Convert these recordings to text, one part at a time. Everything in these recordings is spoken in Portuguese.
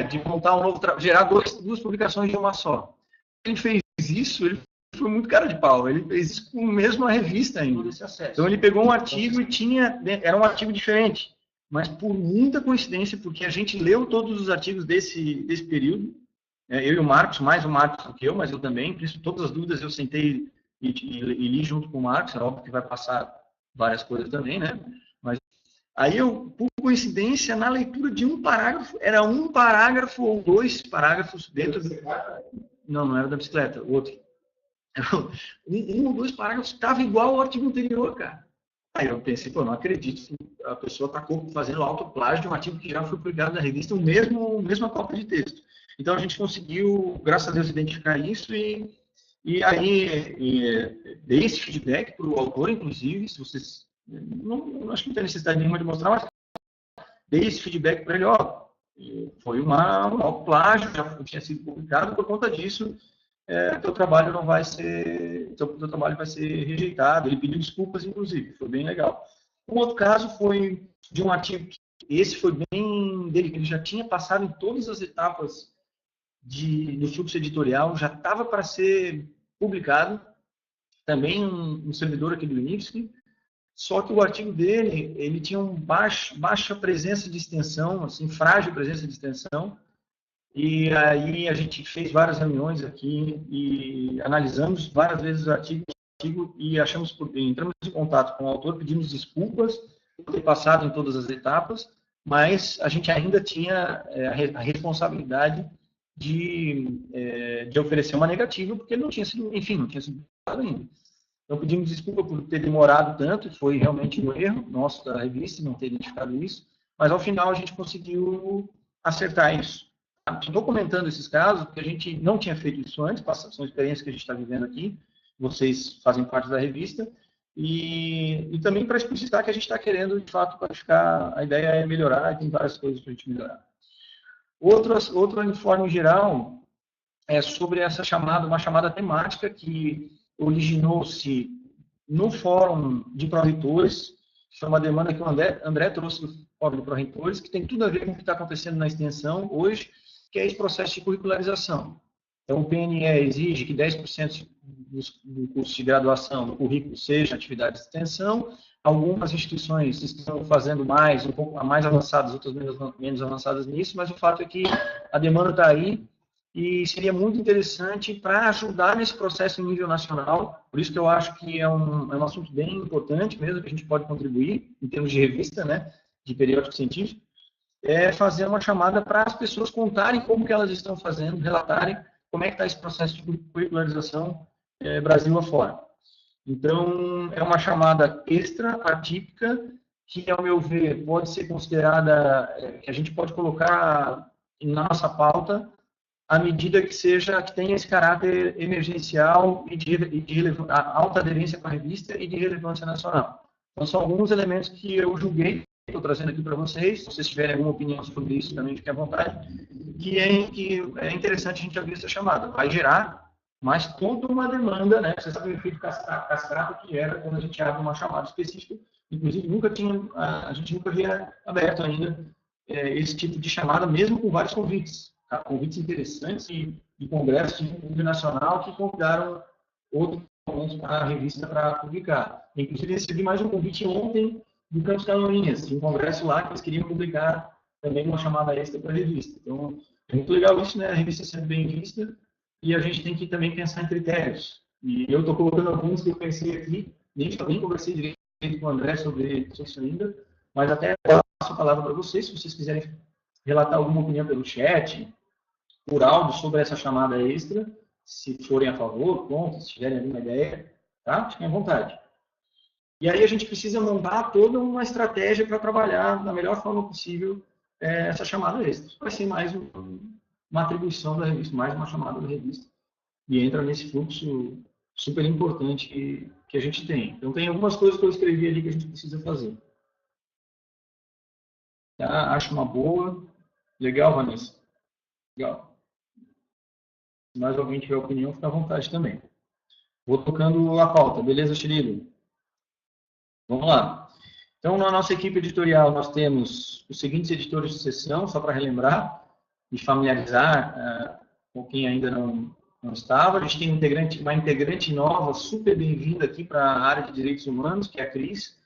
de montar um novo gerar duas publicações de uma só. Ele fez isso, ele foi muito cara de pau, ele fez isso com mesmo a revista ainda. Então ele pegou um artigo e era um artigo diferente, mas por muita coincidência, porque a gente leu todos os artigos desse período, eu e o Marcos, mais o Marcos do que eu, mas eu também, por isso todas as dúvidas eu sentei e li junto com o Marcos, é óbvio que vai passar várias coisas também, né? Mas aí eu, por coincidência, na leitura de um parágrafo, era um parágrafo ou 2 parágrafos dentro do... Não era da bicicleta, o outro. Um ou 2 parágrafos estava igual ao artigo anterior, cara. Aí eu pensei, não acredito que a pessoa está fazendo autoplágio de um artigo que já foi publicado na revista, mesma cópia de texto. Então a gente conseguiu, graças a Deus, identificar isso e aí dei esse feedback para o autor, inclusive, se vocês... Não acho que não tem necessidade nenhuma de mostrar, mas dei esse feedback para ele, foi um autoplágio, já tinha sido publicado, por conta disso, teu trabalho não vai ser, teu trabalho vai ser rejeitado. Ele pediu desculpas, inclusive, foi bem legal. Um outro caso foi de um artigo, esse foi bem dele, ele já tinha passado em todas as etapas do fluxo editorial, já estava para ser publicado, também um servidor aqui do INIFSC, só que o artigo dele, ele tinha baixa presença de extensão, assim, frágil presença de extensão, e aí a gente fez várias reuniões aqui e analisamos várias vezes o artigo e entramos em contato com o autor, pedimos desculpas por ter passado em todas as etapas, mas a gente ainda tinha a responsabilidade de oferecer uma negativa, porque ele não tinha sido, enfim, não tinha sido publicado ainda. Então pedimos desculpa por ter demorado tanto, foi realmente um erro nosso da revista não ter identificado isso, mas ao final a gente conseguiu acertar isso. Estou comentando esses casos porque a gente não tinha feito isso antes, são experiências que a gente está vivendo aqui, vocês fazem parte da revista, e também para explicitar que a gente está querendo, de fato, qualificar, a ideia é melhorar, e tem várias coisas para a gente melhorar. Outro informe geral é sobre uma chamada temática que originou-se no fórum de pró-reitores, que foi uma demanda que o André trouxe do fórum de pró-reitores, que tem tudo a ver com o que está acontecendo na extensão hoje, que é esse processo de curricularização. Então, o PNE exige que 10% do curso de graduação do currículo seja atividade de extensão. Algumas instituições estão fazendo mais, um pouco mais avançadas, outras menos avançadas nisso, mas o fato é que a demanda está aí e seria muito interessante para ajudar nesse processo em nível nacional. Por isso que eu acho que é um assunto bem importante mesmo, que a gente pode contribuir em termos de revista, né, de periódico científico, fazer uma chamada para as pessoas contarem como que elas estão fazendo, relatarem como é que está esse processo de curricularização Brasil afora. Então, é uma chamada extra, atípica, que, ao meu ver, pode ser considerada, que a gente pode colocar na nossa pauta, à medida que tenha esse caráter emergencial e de alta aderência com a revista e de relevância nacional. Então, são alguns elementos que eu julguei, estou trazendo aqui para vocês, se vocês tiverem alguma opinião sobre isso, também fiquem à vontade, que é interessante a gente abrir essa chamada. Vai gerar, mas toda uma demanda, né? Você sabe o efeito cascata que era quando a gente abre uma chamada específica. Inclusive, a gente nunca havia aberto ainda esse tipo de chamada, mesmo com vários convites. Tá? Convites interessantes de congressos de nível nacional que convidaram outros para a revista para publicar. Inclusive, recebi mais um convite ontem do Campos Canoinhas, de um congresso lá que eles queriam publicar também uma chamada extra para a revista. Então, é muito legal isso, né? A revista sendo bem vista e a gente tem que também pensar em critérios. E eu estou colocando alguns que eu pensei aqui, nem conversei direito com o André sobre isso ainda, mas até passo a palavra para vocês, se vocês quiserem relatar alguma opinião pelo chat, por áudio sobre essa chamada extra, se forem a favor, contra, se tiverem alguma ideia, tá? Fiquem à vontade. E aí a gente precisa montar toda uma estratégia para trabalhar da melhor forma possível essa chamada extra. Vai ser mais uma atribuição da revista, mais uma chamada da revista. E entra nesse fluxo super importante que a gente tem. Então, tem algumas coisas que eu escrevi ali que a gente precisa fazer. Tá? Acho uma boa. Legal, Vanessa? Legal. Se mais alguém tiver opinião, fica à vontade também. Vou tocando a pauta. Beleza, Chirilo? Vamos lá. Então, na nossa equipe editorial, nós temos os seguintes editores de sessão, só para relembrar e familiarizar com quem ainda não estava. A gente tem uma integrante nova, super bem-vinda aqui para a área de direitos humanos, que é a Cris.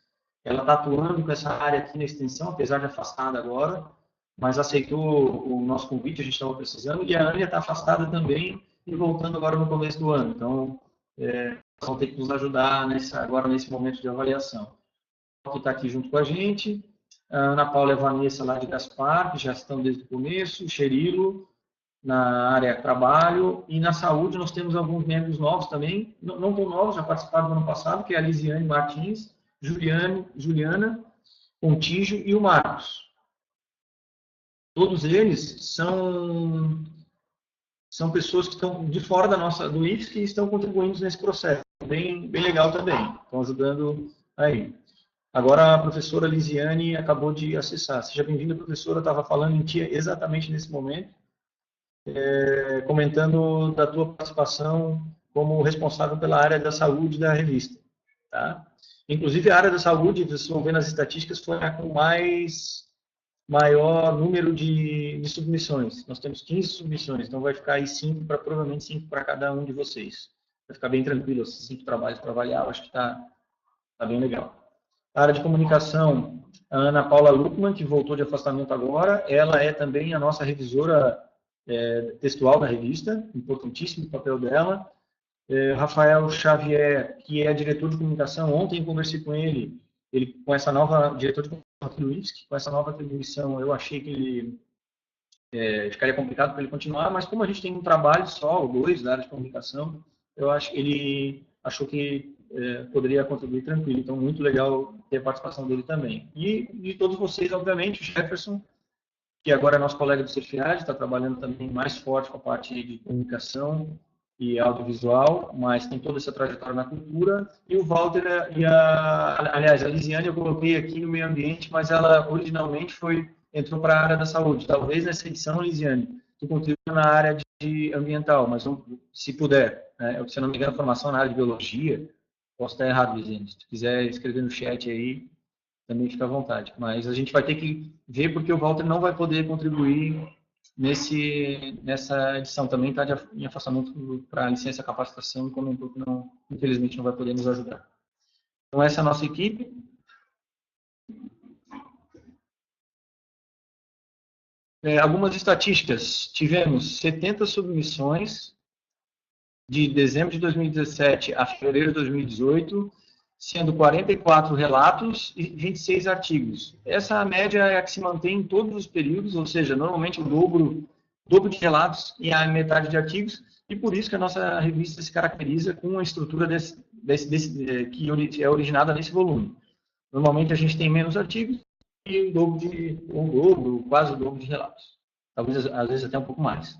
Ela está atuando com essa área aqui na extensão, apesar de afastada agora, mas aceitou o nosso convite, a gente estava precisando. E a Ania está afastada também e voltando agora no começo do ano. Então, vão ter que nos ajudar agora nesse momento de avaliação. Que está aqui junto com a gente, a Ana Paula e a Vanessa lá de Gaspar, que já estão desde o começo, o Xerilo, na área trabalho, e na saúde nós temos alguns membros novos também, não tão novos, já participaram do ano passado, que é a Lisiane Martins, Juliana Contígio e o Marcos. Todos eles são pessoas que estão de fora do IFES que estão contribuindo nesse processo. Bem legal também, estão ajudando aí. Agora a professora Lisiane acabou de acessar. Seja bem-vinda, professora. Estava falando em ti exatamente nesse momento, comentando da tua participação como responsável pela área da saúde da revista. Tá? Inclusive, a área da saúde, vocês vão ver nas estatísticas, foi a com maior número de submissões. Nós temos 15 submissões, então vai ficar aí provavelmente 5 para cada um de vocês. Vai ficar bem tranquilo, esses 5 trabalhos para avaliar, eu acho que está bem legal. A área de comunicação, a Ana Paula Luckmann, que voltou de afastamento agora, ela é também a nossa revisora textual da revista, importantíssimo o papel dela. Rafael Xavier, que é diretor de comunicação, ontem conversei com ele com essa nova, diretor de comunicação do IFSC, com essa nova atribuição, eu achei que ele ficaria complicado para ele continuar, mas como a gente tem um trabalho só, ou 2, da área de comunicação, eu acho que ele achou que poderia contribuir tranquilo. Então, muito legal ter a participação dele também. E de todos vocês, obviamente, o Jefferson, que agora é nosso colega do Cerfiad, está trabalhando também mais forte com a parte de comunicação e audiovisual, mas tem toda essa trajetória na cultura. E o Walter aliás, a Lisiane eu coloquei aqui no meio ambiente, mas ela originalmente entrou para a área da saúde. Talvez nessa edição, Lisiane, tu contribua na área de ambiental, mas se puder, né? Se eu não me engano, formação na área de biologia. Posso estar errado, Lisiane. Se tu quiser escrever no chat aí, também fica à vontade. Mas a gente vai ter que ver porque o Walter não vai poder contribuir nessa edição. Também está em afastamento para licença capacitação e comentou que infelizmente não vai poder nos ajudar. Então, essa é a nossa equipe. Algumas estatísticas. Tivemos 70 submissões de dezembro de 2017 a fevereiro de 2018, sendo 44 relatos e 26 artigos. Essa média é a que se mantém em todos os períodos, ou seja, normalmente o dobro de relatos e a metade de artigos, e por isso que a nossa revista se caracteriza com uma estrutura que é originada nesse volume. Normalmente a gente tem menos artigos e quase o dobro de relatos. Talvez, às vezes, até um pouco mais.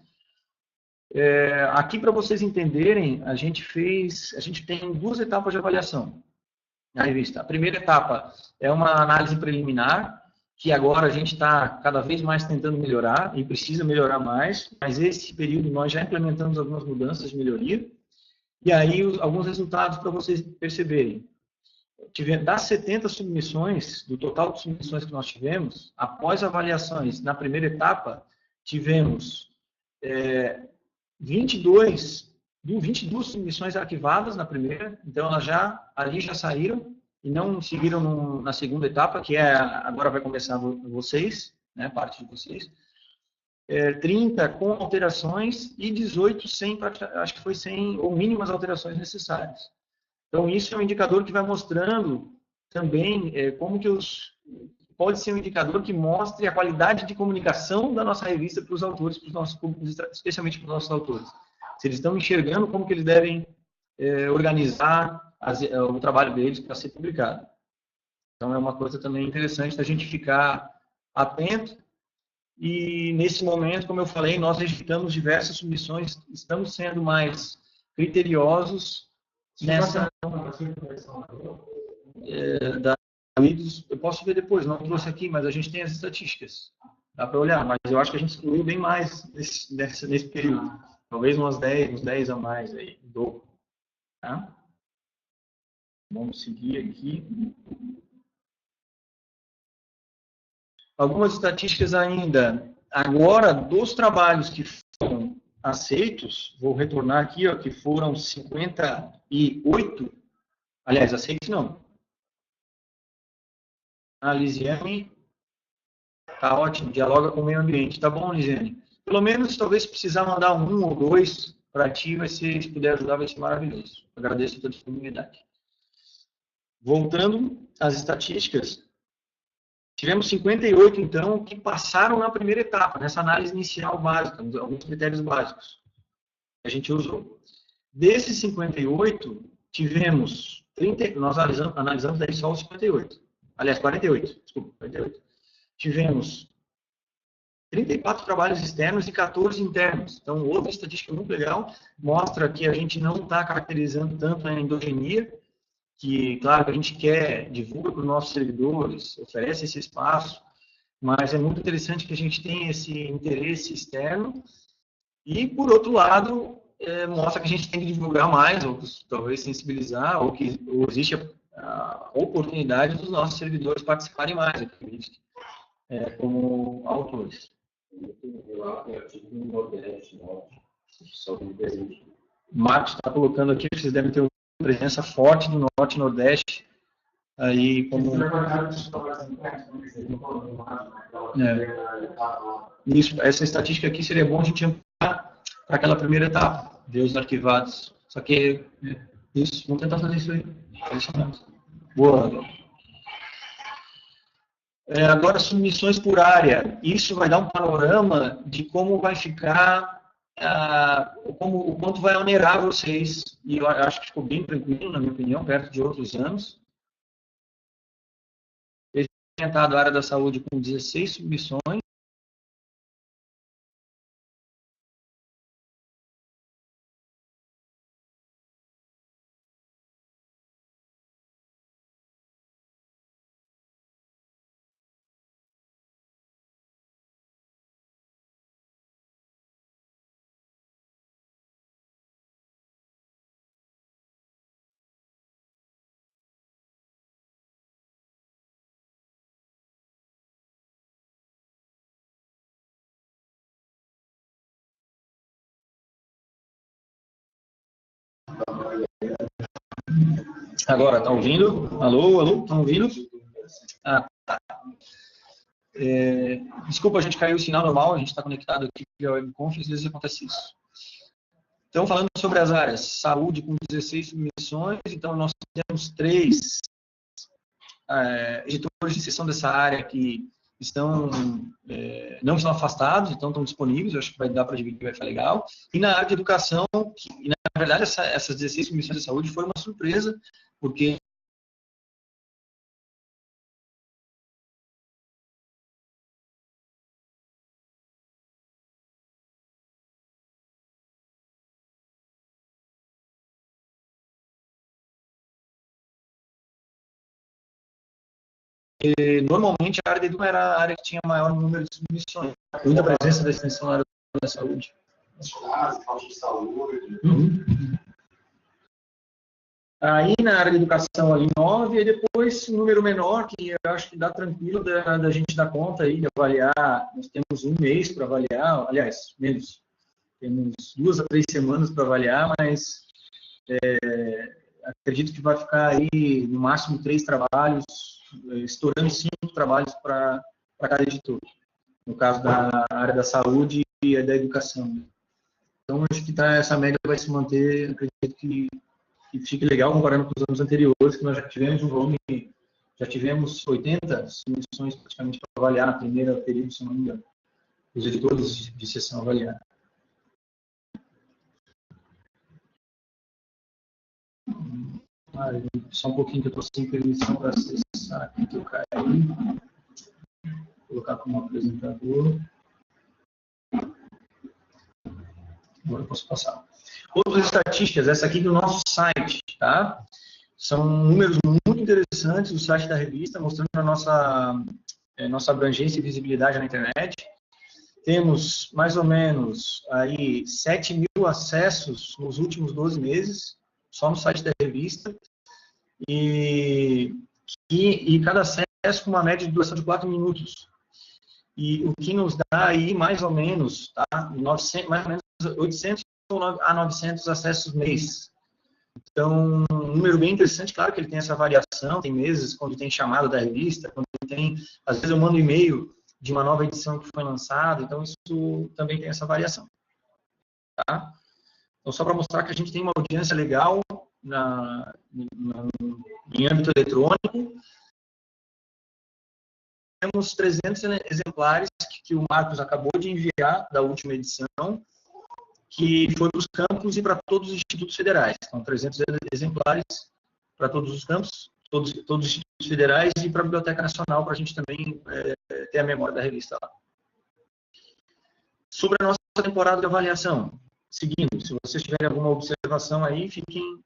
Aqui, para vocês entenderem, a gente tem 2 etapas de avaliação na revista. A primeira etapa é uma análise preliminar, que agora a gente está cada vez mais tentando melhorar, e precisa melhorar mais, mas esse período nós já implementamos algumas mudanças de melhoria, e aí alguns resultados para vocês perceberem. Das 70 submissões, do total de submissões que nós tivemos, após avaliações na primeira etapa, tivemos 22 submissões arquivadas na primeira, então elas ali já saíram e não seguiram na segunda etapa, que agora vai começar vocês, né, parte de vocês. 30 com alterações e 18 acho que foi sem ou mínimas alterações necessárias. Então, isso é um indicador que vai mostrando também como que pode ser um indicador que mostre a qualidade de comunicação da nossa revista para os autores, para os nossos públicos, especialmente para os nossos autores. Se eles estão enxergando como que eles devem organizar o trabalho deles para ser publicado. Então, é uma coisa também interessante da gente ficar atento. E, nesse momento, como eu falei, nós registramos diversas submissões, estamos sendo mais criteriosos nessa... eu posso ver depois, não trouxe aqui, mas a gente tem as estatísticas. Dá para olhar, mas eu acho que a gente excluiu bem mais nesse período. Talvez uns 10 a mais aí, dobro. Tá? Vamos seguir aqui. Algumas estatísticas ainda. Agora, dos trabalhos que foram aceitos, vou retornar aqui, ó, que foram 58, aliás, aceitos não. A Lisiane, tá ótimo, dialoga com o meio ambiente. Tá bom, Lisiane? Pelo menos, talvez, se precisar mandar um ou dois para ti, se puder ajudar, vai ser maravilhoso. Agradeço a tua disponibilidade. Voltando às estatísticas, tivemos 58, então, que passaram na primeira etapa, nessa análise inicial básica, alguns critérios básicos que a gente usou. Desses 58, tivemos 30, nós analisamos daí só os 58. Aliás, 48, desculpa, 48. Tivemos 34 trabalhos externos e 14 internos. Então, outra estatística muito legal, mostra que a gente não está caracterizando tanto a endogenia, que, claro, que a gente quer, divulga para os nossos servidores, oferece esse espaço, mas é muito interessante que a gente tenha esse interesse externo e, por outro lado, mostra que a gente tem que divulgar mais, ou talvez sensibilizar, ou que existe a oportunidade dos nossos servidores participarem mais, acredito, como autores. Marcos está colocando aqui que vocês devem ter uma presença forte do Norte e Nordeste. Aí, como... Isso, essa estatística aqui seria bom a gente ampliar para aquela primeira etapa, ver os arquivados. Só que, isso, vamos tentar fazer isso aí. Boa. Agora, submissões por área. Isso vai dar um panorama de como vai ficar, o quanto vai onerar vocês. E eu acho que ficou bem tranquilo, na minha opinião, perto de outros anos. Tentado a área da saúde com 16 submissões. Agora, estão ouvindo? Alô, alô, estão ouvindo? Ah, tá. Desculpa, a gente caiu o sinal normal, a gente está conectado aqui via webconf, às vezes acontece isso. Então, falando sobre as áreas, saúde com 16 submissões, então nós temos 3 editores de sessão dessa área que não estão afastados, então estão disponíveis, eu acho que vai dar para dividir, vai ficar legal. E na área de educação, na verdade, essas 16 submissões de saúde foram uma surpresa, porque normalmente a área de educação era a área que tinha maior número de submissões, muita presença da extensão na área da saúde. Aí na área de educação ali 9, e depois um número menor, que eu acho que dá tranquilo da gente dar conta aí, de avaliar. Nós temos um mês para avaliar, aliás, menos, temos 2 a 3 semanas para avaliar, mas acredito que vai ficar aí no máximo 3 trabalhos, estourando 5 trabalhos para cada editor, no caso da área da saúde e da educação. Então, acho que essa média vai se manter, acredito que fique legal comparando com os anos anteriores, que nós já tivemos um volume, já tivemos 80 submissões praticamente para avaliar na primeira período, se não me engano, os editores de sessão avaliar. Só um pouquinho que eu estou sem permissão para acessar aqui, que eu caí. Vou colocar como apresentador. Agora eu posso passar. Outras estatísticas, essa aqui do nosso site, tá? São números muito interessantes do site da revista, mostrando a nossa abrangência e visibilidade na internet. Temos mais ou menos aí 7.000 acessos nos últimos 12 meses, só no site da revista, e cada acesso com uma média de duração de 4 minutos. e o que nos dá aí mais ou menos, tá? 900, mais ou menos 800 a 900 acessos mês. Então, um número bem interessante, claro que ele tem essa variação, tem meses quando tem chamada da revista, quando tem, às vezes eu mando um e-mail de uma nova edição que foi lançada, então isso também tem essa variação, tá? Então, só para mostrar que a gente tem uma audiência legal em âmbito eletrônico, temos 300 exemplares que o Marcos acabou de enviar da última edição, que foi para os campos e para todos os institutos federais. Então, 300 exemplares para todos os campos, todos os institutos federais e para a Biblioteca Nacional, para a gente também ter a memória da revista lá. Sobre a nossa temporada de avaliação, seguindo, se vocês tiverem alguma observação aí, fiquem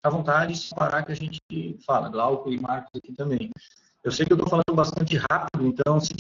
à vontade, se parar que a gente fala, Glauco e Marcos aqui também. Eu sei que eu estou falando bastante rápido, então se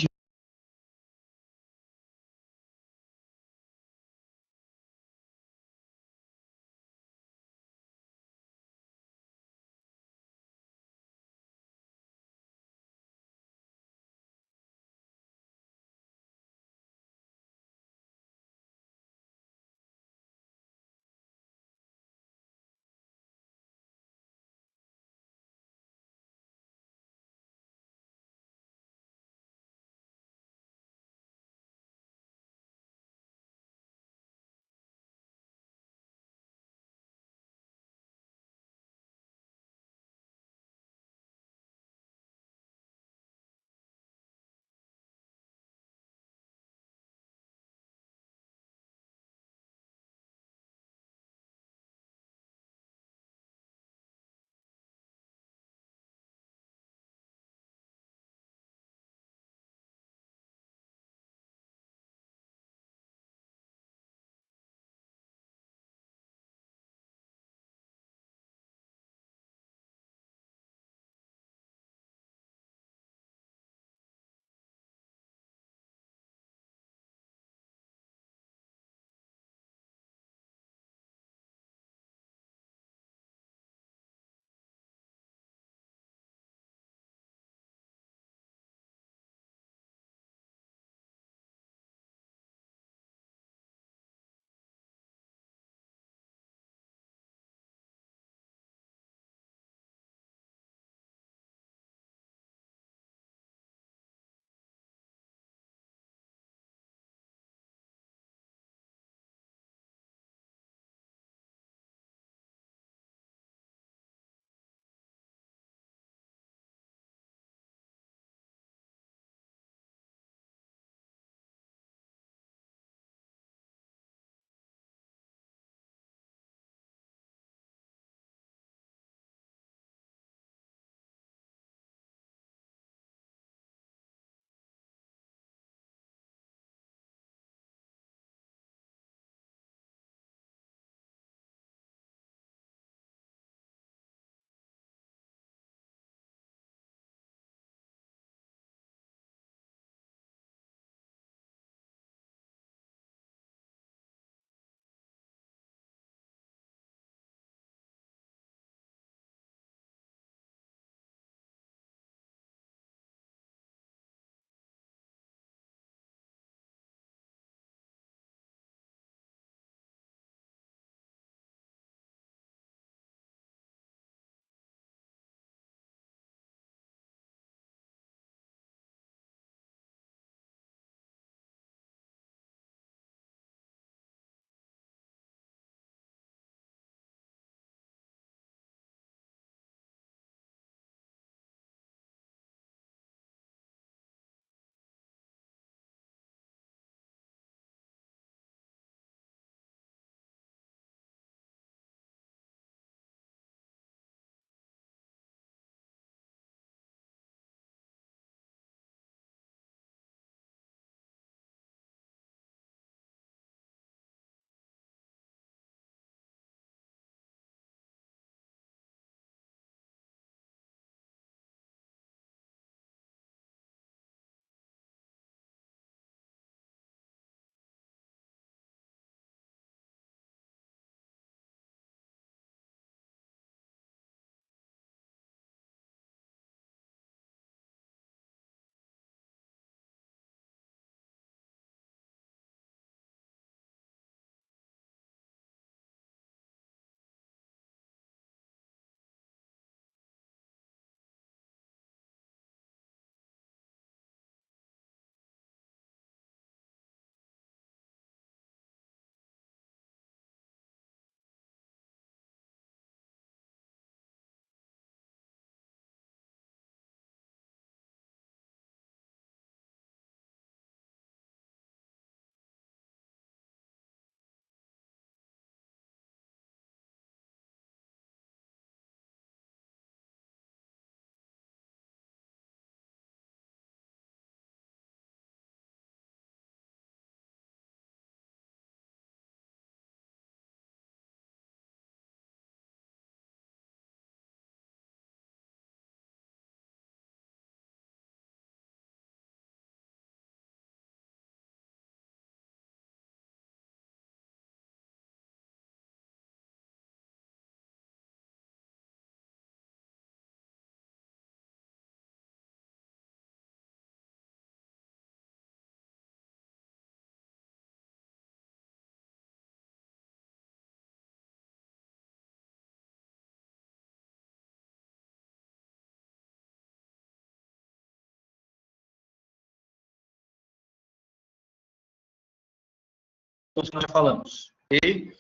pontos que nós já falamos. Ok?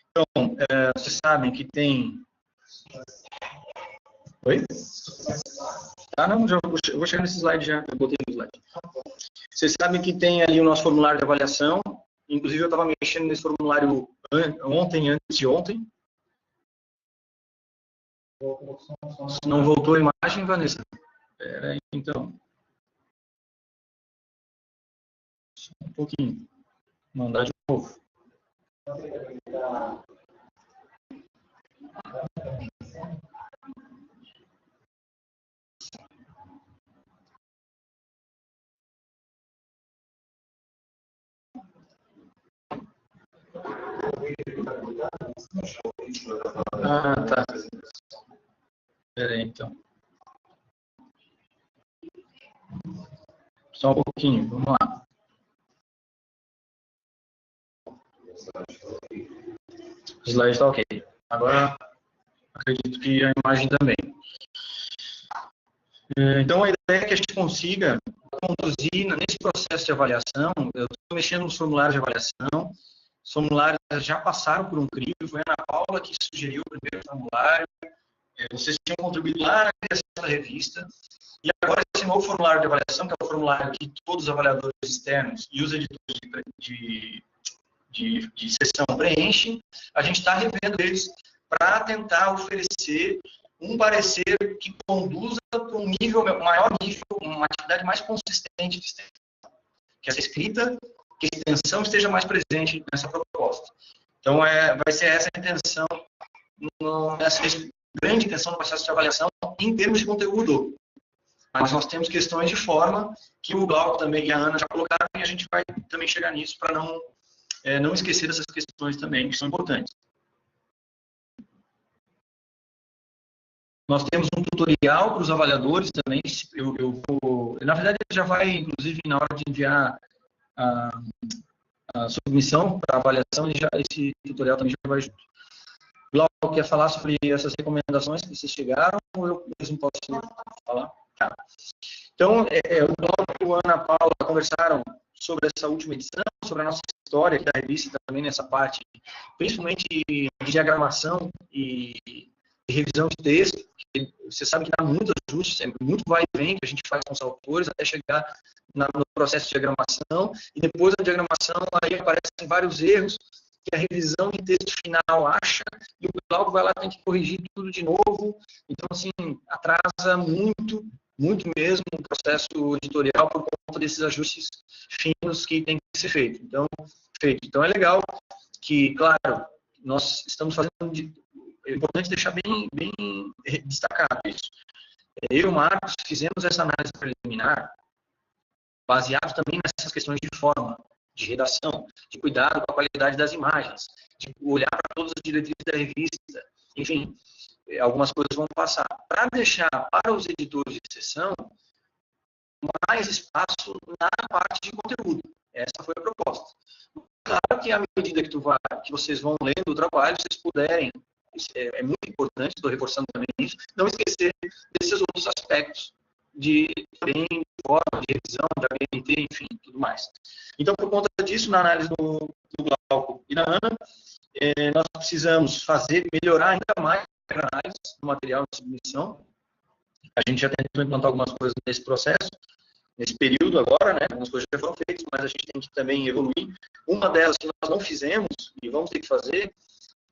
Então, vocês sabem que tem... Oi? Ah, não, eu vou chegar nesse slide já, eu botei no slide. Vocês sabem que tem ali o nosso formulário de avaliação, inclusive eu estava mexendo nesse formulário ontem, antes de ontem. Não voltou a imagem, Vanessa? Espera aí, então. Só um pouquinho. Mandar de novo. Ah, tá. Espera aí, então. Só um pouquinho, vamos lá. O slide está ok. Agora, acredito que a imagem também. Então, a ideia é que a gente consiga conduzir, nesse processo de avaliação, eu estou mexendo nos formulários de avaliação, os formulários já passaram por um crivo, foi a Ana Paula que sugeriu o primeiro formulário, vocês tinham contribuído lá na criação da revista, e agora esse novo formulário de avaliação, que é o formulário que todos os avaliadores externos e os editores de sessão preenchem, a gente está revendo eles para tentar oferecer um parecer que conduza para um nível, maior nível, uma atividade mais consistente de extensão. Que essa escrita, que a extensão esteja mais presente nessa proposta. Então, vai ser essa a intenção, essa grande intenção do processo de avaliação em termos de conteúdo. Mas nós temos questões de forma que o Glauco também e a Ana já colocaram e a gente vai também chegar nisso para não esquecer dessas questões também, que são importantes. Nós temos um tutorial para os avaliadores também. Na verdade, já vai, inclusive, na hora de enviar a submissão para avaliação, esse tutorial também já vai junto. Glauco, quer falar sobre essas recomendações que vocês chegaram ou eu mesmo posso falar? Tá. Então, o Glauco e a Ana Paula conversaram sobre essa última edição, sobre a nossa história aqui da revista também nessa parte, principalmente de diagramação e revisão de texto. Você sabe que dá muitos ajustes, muito vai e vem que a gente faz com os autores até chegar no processo de diagramação, e depois da diagramação aí aparecem vários erros que a revisão de texto final acha, e o Glauco vai lá e tem que corrigir tudo de novo. Então, assim, atrasa muito mesmo o processo editorial por conta desses ajustes finos que tem que ser feito. Então, é legal que, claro, nós estamos fazendo... É importante deixar bem destacado isso. Eu e o Marcos fizemos essa análise preliminar baseado também nessas questões de forma, de redação, de cuidado com a qualidade das imagens, de olhar para todas as diretrizes da revista, enfim, algumas coisas vão passar. Para deixar para os editores de sessão mais espaço na parte de conteúdo. Essa foi a proposta. Claro que à medida que vocês vão lendo o trabalho, vocês puderem, é muito importante, estou reforçando também isso, não esquecer desses outros aspectos de forma, de revisão, de ABNT, enfim, tudo mais. Então, por conta disso, na análise do Glauco e da Ana, nós precisamos melhorar ainda mais a análise do material de submissão. A gente já tentou implantar algumas coisas nesse processo, nesse período agora, né? Algumas coisas já foram feitas, mas a gente tem que também evoluir. Uma delas que nós não fizemos, e vamos ter que fazer,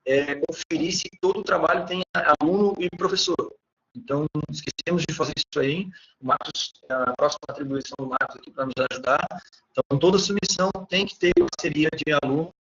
é conferir se todo o trabalho tem aluno e professor. Então, esquecemos de fazer isso aí. O Marcos, a próxima atribuição do Marcos aqui para nos ajudar. Então, toda submissão tem que ter parceria de aluno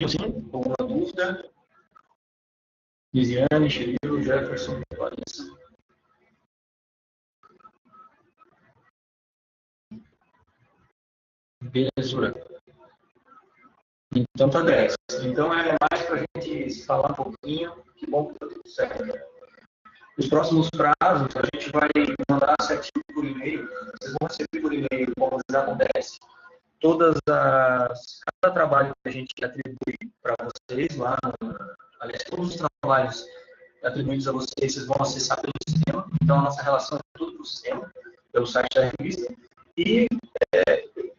sim, alguma dúvida? Lisiane, Chirilo, Jefferson, Larissa. Beleza. Então tá 10. Então é mais para a gente falar um pouquinho. Que bom que tá tudo certo. Os próximos prazos a gente vai mandar certinho por e-mail. Vocês vão receber por e-mail, como já acontece, cada trabalho que a gente atribui para vocês lá, aliás, todos os trabalhos atribuídos a vocês, vocês vão acessar pelo sistema. Então a nossa relação é tudo pelo sistema, pelo site da revista. E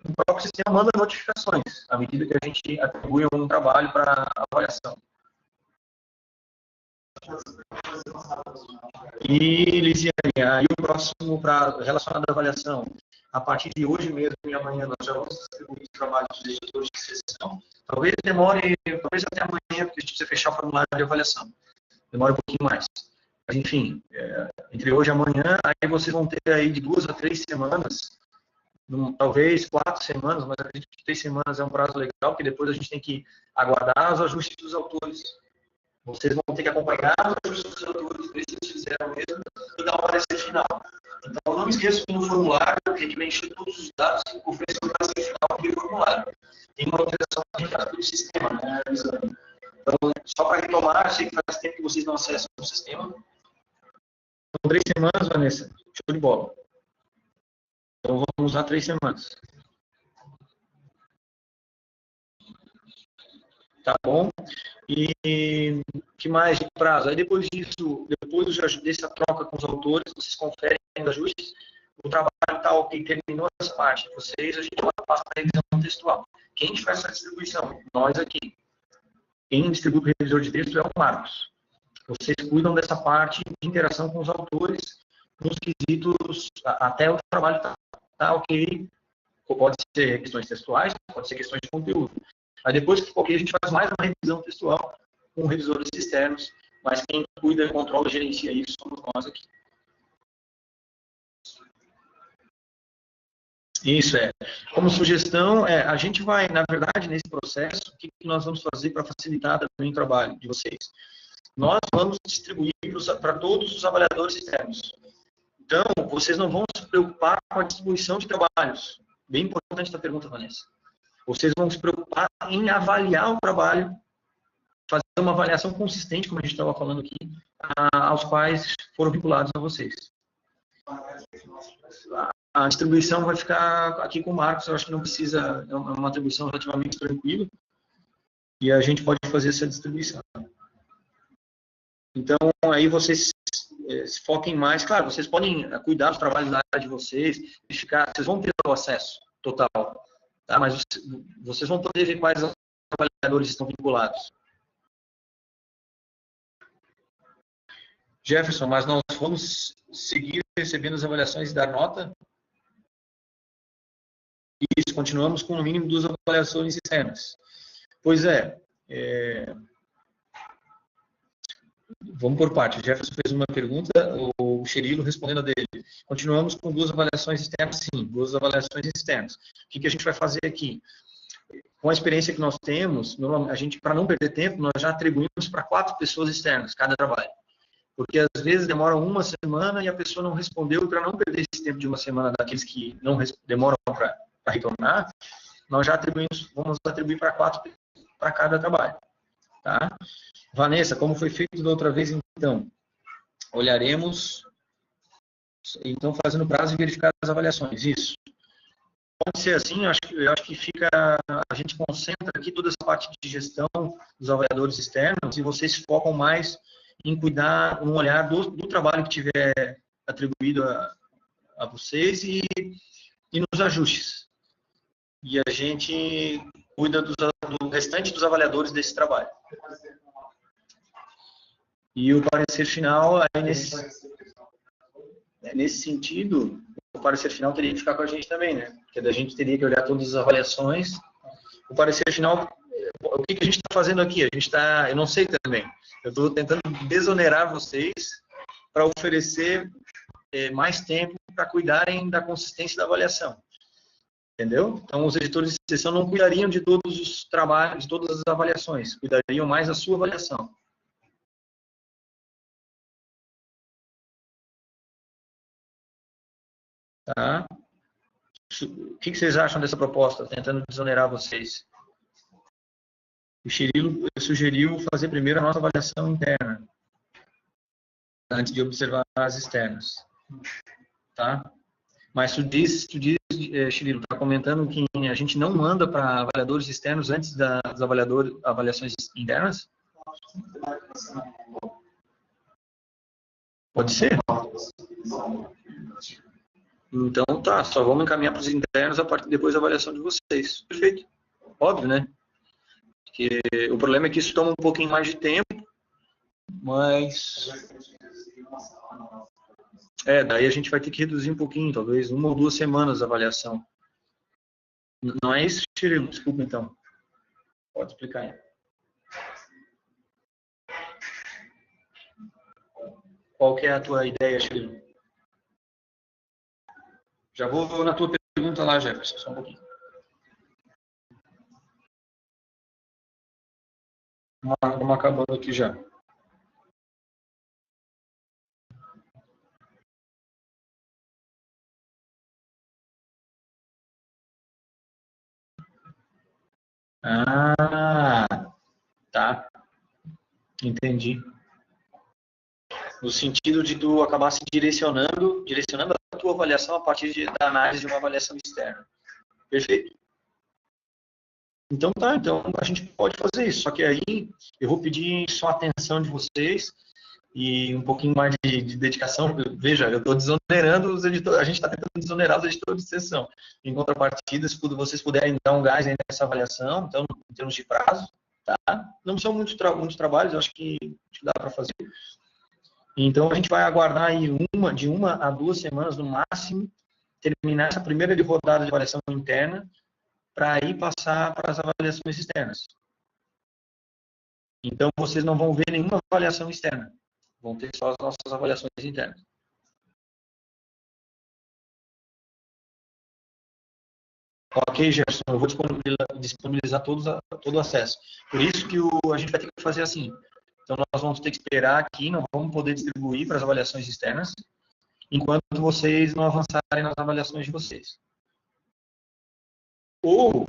o próprio sistema manda notificações à medida que a gente atribui um trabalho para avaliação. E, Lisiane, aí o próximo relacionado à avaliação, a partir de hoje mesmo e amanhã nós já vamos distribuir os trabalhos dos editores de sessão. Talvez demore, talvez até amanhã, porque a gente precisa fechar o formulário de avaliação. Demora um pouquinho mais. Mas, enfim, entre hoje e amanhã, aí vocês vão ter aí de 2 a 3 semanas, talvez 4 semanas, mas acredito que 3 semanas é um prazo legal, porque depois a gente tem que aguardar os ajustes dos autores. Vocês vão ter que acompanhar os ajustes dos autores, ver se eles fizeram mesmo, e dar um parecer final. Então, não esqueça que no formulário, a gente preenche todos os dados e oferece o parecer final do formulário. Tem uma alteração que a gente faz pelo sistema, né? Então, só para retomar, sei que faz tempo que vocês não acessam o sistema. São 3 semanas, Vanessa. Show de bola. Então, vamos usar 3 semanas. Tá bom? E que mais de prazo? Aí depois disso, depois dessa troca com os autores, vocês conferem os ajustes, o trabalho está ok, terminou essa parte. Vocês, a gente passa para a revisão textual. Quem faz essa distribuição? Nós aqui. Quem distribui para o revisor de texto é o Marcos. Vocês cuidam dessa parte de interação com os autores, nos quesitos, até o trabalho está ok. Pode ser questões textuais, pode ser questões de conteúdo. Aí depois que ok, a gente faz mais uma revisão textual com revisores externos, mas quem cuida, controla e gerencia isso somos nós aqui. Isso é. Como sugestão, a gente vai, na verdade, nesse processo, o que nós vamos fazer para facilitar também o trabalho de vocês? Nós vamos distribuir para todos os avaliadores externos. Então, vocês não vão se preocupar com a distribuição de trabalhos. Bem importante essa pergunta, Vanessa. Vocês vão se preocupar em avaliar o trabalho, fazer uma avaliação consistente, como a gente estava falando aqui, aos quais foram vinculados a vocês. A distribuição vai ficar aqui com o Marcos, eu acho que não precisa, é uma atribuição relativamente tranquila, e a gente pode fazer essa distribuição. Então, aí vocês se foquem mais, claro, vocês podem cuidar dos trabalhos da área de vocês, vocês vão ter o acesso total, tá? Mas vocês vão poder ver quais trabalhadores estão vinculados. Jefferson, mas nós vamos seguir recebendo as avaliações e dar nota? Isso, continuamos com no mínimo 2 avaliações externas. Pois vamos por parte. O Jefferson fez uma pergunta, o Chirilo respondendo a dele. Continuamos com 2 avaliações externas? Sim, 2 avaliações externas. O que a gente vai fazer aqui? Com a experiência que nós temos, a gente, para não perder tempo, nós já atribuímos para 4 pessoas externas cada trabalho. Porque às vezes demora uma semana e a pessoa não respondeu, e para não perder esse tempo de uma semana daqueles que não demoram para retornar, nós já vamos atribuir para 4 para cada trabalho. Tá? Vanessa, como foi feito da outra vez, então? Olharemos, então, fazendo prazo e verificar as avaliações. Isso. Pode ser assim, eu acho que a gente concentra aqui toda essa parte de gestão dos avaliadores externos e vocês focam mais em cuidar, no olhar do trabalho que tiver atribuído a vocês e nos ajustes. E a gente cuida do restante dos avaliadores desse trabalho. E o parecer final, aí nesse sentido, o parecer final teria que ficar com a gente também, né? Porque a gente teria que olhar todas as avaliações. O parecer final, o que a gente está fazendo aqui? Eu não sei também. Eu estou tentando desonerar vocês para oferecer mais tempo para cuidarem da consistência da avaliação. Entendeu? Então, os editores de sessão não cuidariam de todos os trabalhos, de todas as avaliações, cuidariam mais da sua avaliação. Tá? O que vocês acham dessa proposta, tentando desonerar vocês? O Cirilo sugeriu fazer primeiro a nossa avaliação interna, antes de observar as externas. Tá? Mas tu diz, Cirilo, está comentando que a gente não manda para avaliadores externos antes das avaliações internas? Pode ser? Então tá, só vamos encaminhar para os internos a partir depois da avaliação de vocês. Perfeito. Óbvio, né? Porque o problema é que isso toma um pouquinho mais de tempo, mas... daí a gente vai ter que reduzir um pouquinho, talvez 1 ou 2 semanas a avaliação. Não é isso, Cirilo? Desculpa, então. Pode explicar aí. Qual que é a tua ideia, Cirilo? Já vou na tua pergunta lá, Jefferson, só um pouquinho. Vamos acabando aqui já. Ah, tá. Entendi. No sentido de tu acabar se direcionando a tua avaliação a partir da análise de uma avaliação externa. Perfeito. Então tá, então a gente pode fazer isso. Só que aí eu vou pedir só a atenção de vocês e um pouquinho mais de dedicação. Veja, eu estou desonerando os editores, a gente está tentando desonerar os editores de sessão. Em contrapartida, se vocês puderem dar um gás aí nessa avaliação, então, em termos de prazo, tá? Não são muitos trabalhos, eu acho que dá para fazer. Então, a gente vai aguardar aí de 1 a 2 semanas, no máximo, terminar essa primeira rodada de avaliação interna, para aí passar para as avaliações externas. Então, vocês não vão ver nenhuma avaliação externa. Vão ter só as nossas avaliações internas. Ok, Gerson, eu vou disponibilizar todo o acesso. Por isso que a gente vai ter que fazer assim. Então, nós vamos ter que esperar aqui, não vamos poder distribuir para as avaliações externas, enquanto vocês não avançarem nas avaliações de vocês. Ou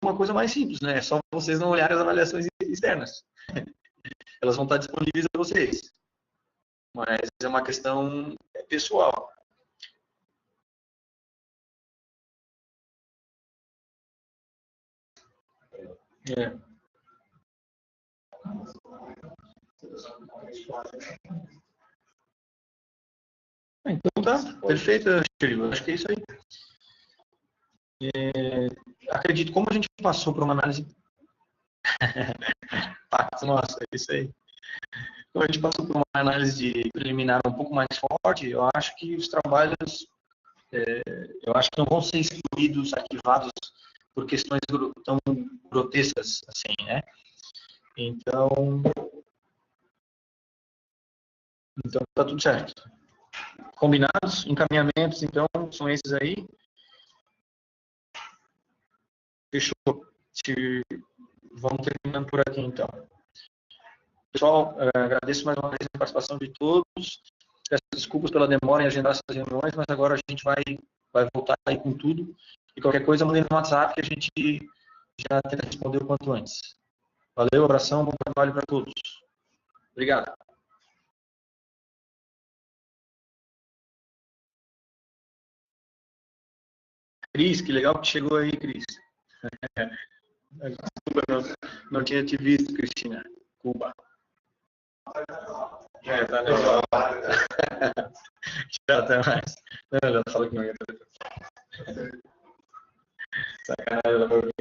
uma coisa mais simples, né? É só vocês não olharem as avaliações externas. Elas vão estar disponíveis a vocês. Mas é uma questão pessoal. Então tá, perfeito, Chiriba. Acho que é isso aí. Acredito, como a gente passou por uma análise... Nossa, é isso aí. Como a gente passou por uma análise preliminar um pouco mais forte, eu acho que os trabalhos, eu acho que não vão ser excluídos, arquivados por questões tão grotescas assim, né? Então tá tudo certo. Combinados, encaminhamentos, então, são esses aí. Fechou. Vamos terminando por aqui, então. Pessoal, agradeço mais uma vez a participação de todos. Peço desculpas pela demora em agendar essas reuniões, mas agora a gente vai voltar aí com tudo. E qualquer coisa, mandem no WhatsApp que a gente já tenta responder o quanto antes. Valeu, abração, bom trabalho para todos. Obrigado. Cris, que legal que chegou aí, Cris. Desculpa, não tinha te visto, Cristina. Cuba. Tá legal. Tchau, até mais. Não, já falou que não ia. Sacanagem, ela vai ouvir.